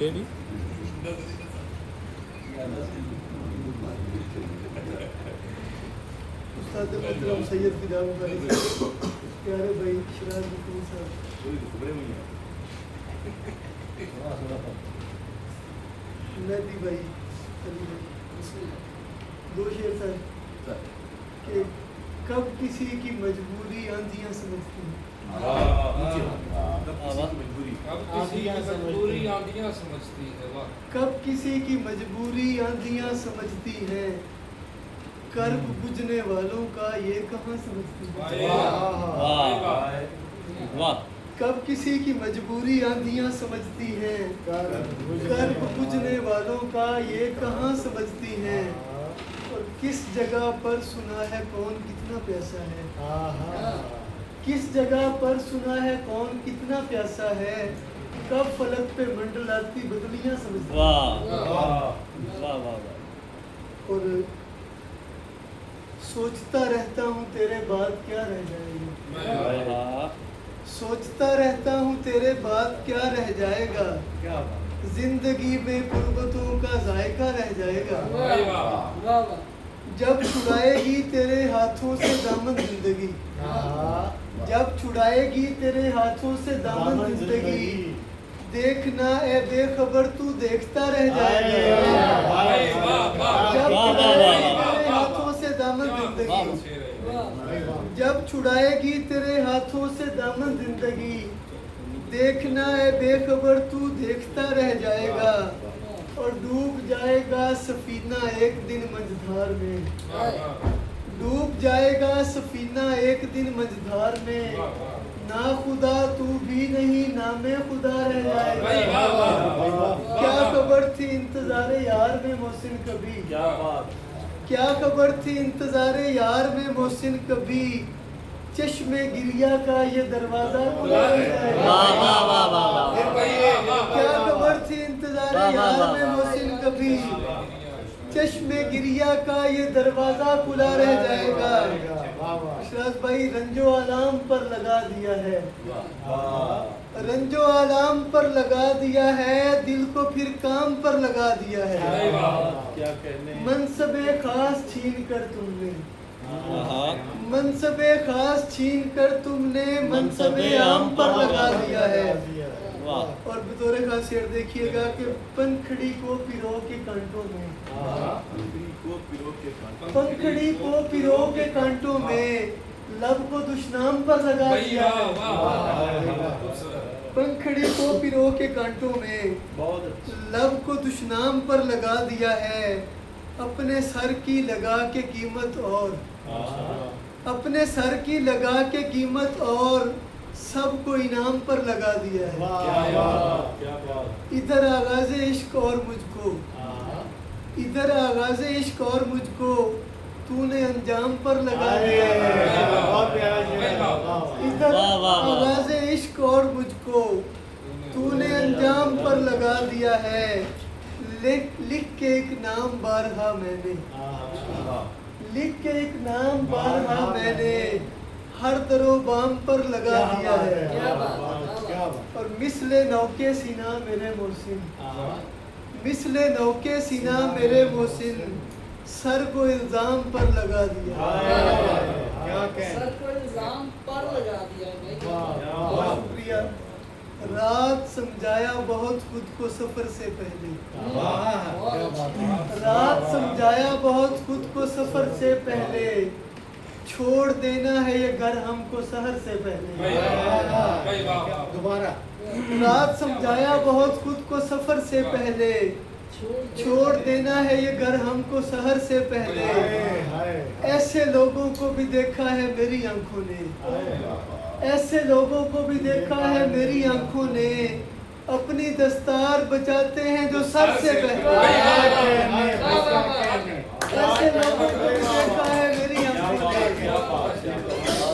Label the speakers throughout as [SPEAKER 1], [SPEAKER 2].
[SPEAKER 1] کیڑی
[SPEAKER 2] استاد محترم سید فداء اللہ پیارے بھائی شراز بکری صاحب مہدی بھائی علی بھائی دو شعر سر کہ کب کسی کی مجبوری آندھیاں سمجھتی ہیں کب کسی کی مجبوری آندھیاں سمجھتی ہیں کرب بجھنے والوں کا یہ کہاں سمجھتی ہیں کب کسی کی مجبوری آندھیاں سمجھتی ہیں کرب بجھنے والوں کا یہ کہاں سمجھتی ہیں اور کس جگہ پر سنا ہے کون کتنا پیاسا ہے کس جگہ پر سنا ہے کون کتنا پیاسا ہے کب فلک پہ منڈلاتی بدلیاں سمجھتی ہیں اور سوچتا رہتا ہوں تیرے بعد کیا رہ جائے گا سوچتا رہتا ہوں تیرے بعد کیا رہ جائے گا زندگی میں قربتوں کا ذائقہ رہ جائے گا جب چھڑائے گی تیرے ہاتھوں سے دامن زندگی جب چھڑائے گی تیرے ہاتھوں سے دامن زندگی دیکھنا اے بے خبر تو دیکھتا رہ جائے گا جب چھڑائے گی تیرے ہاتھوں سے دامن زندگی جب چھڑائے گی تیرے ہاتھوں سے دامن زندگی دیکھنا اے بے خبر تو دیکھتا رہ جائے گا اور ڈوب جائے گا سفینہ ایک دن مجھدھار میں ڈوب جائے گا سفینہ ایک دن مجھدھار میں نا خدا تو بھی نہیں نام خدا رہ جائے گا کیا خبر تھی انتظار یار میں محسن کبھی کیا خبر تھی انتظار یار میں محسن کبھی چشم گریہ کا یہ دروازہ کھلا رہ جائے گا کیا خبر تھی انتظار یار میں محسن کبھی چشم گریہ کا یہ دروازہ کھلا رہ جائے گا شراز بھائی رنجو علام پر لگا دیا ہے رنجو علام پر لگا دیا ہے دل کو پھر کام پر لگا دیا ہے منصب خاص چھین کر تم نے منصب خاص چھین کر تم نے منصب عام پر لگا دیا ہے اور بطور خاص شعر دیکھیے گا کہ پنکھڑی کو پیرو کے کانٹوں میں پنکھڑی کو پیرو کے کانٹوں میں لب کو دشنام پر لگا دیا ہے پنکھڑی کو پیرو کے کانٹوں میں لب کو دشنام پر لگا دیا ہے اپنے سر کی لگا کے قیمت اور اپنے سر کی لگا کے قیمت اور سب کو انعام پر لگا دیا ہے ادھر آغاز عشق اور مجھ کو ادھر آغاز عشق اور مجھ کو تو نے انجام پر لگا دیا ہے ادھر آغاز عشق اور مجھ کو تو نے انجام پر لگا دیا ہے لکھ کے ایک نام بارہا میں نے لکھ کے ایک نام بارہا میں نے ہر در و بام پر لگا دیا ہے اور مثل نوکے سینا میرے محسن مثل نوکے سینا میرے محسن سر کو الزام پر لگا دیا
[SPEAKER 3] سر کو الزام پر لگا دیا
[SPEAKER 2] بہت شکریہ رات سمجھایا بہت خود کو سفر سے پہلے رات سمجھایا بہت خود کو سفر سے پہلے چھوڑ دینا ہے یہ گھر ہم کو سحر سے پہلے دوبارہ رات سمجھایا بہت خود کو سفر سے پہلے چھوڑ دینا ہے یہ گھر ہم کو سحر سے پہلے ایسے لوگوں کو بھی دیکھا ہے میری آنکھوں نے ایسے لوگوں کو بھی دیکھا ہے میری آنکھوں نے اپنی دستار بچاتے ہیں جو سر سے پہلے ایسے لوگوں کو بھی دیکھا ہے میری آنکھوں نے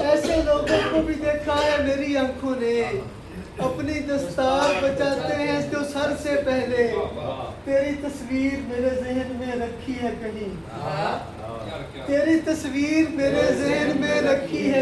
[SPEAKER 2] ایسے لوگوں کو بھی دیکھا ہے میری آنکھوں نے اپنی دستار بچاتے ہیں جو سر سے پہلے تیری تصویر میرے ذہن میں رکھی ہے کہیں تیری تصویر میرے ذہن میں رکھی ہے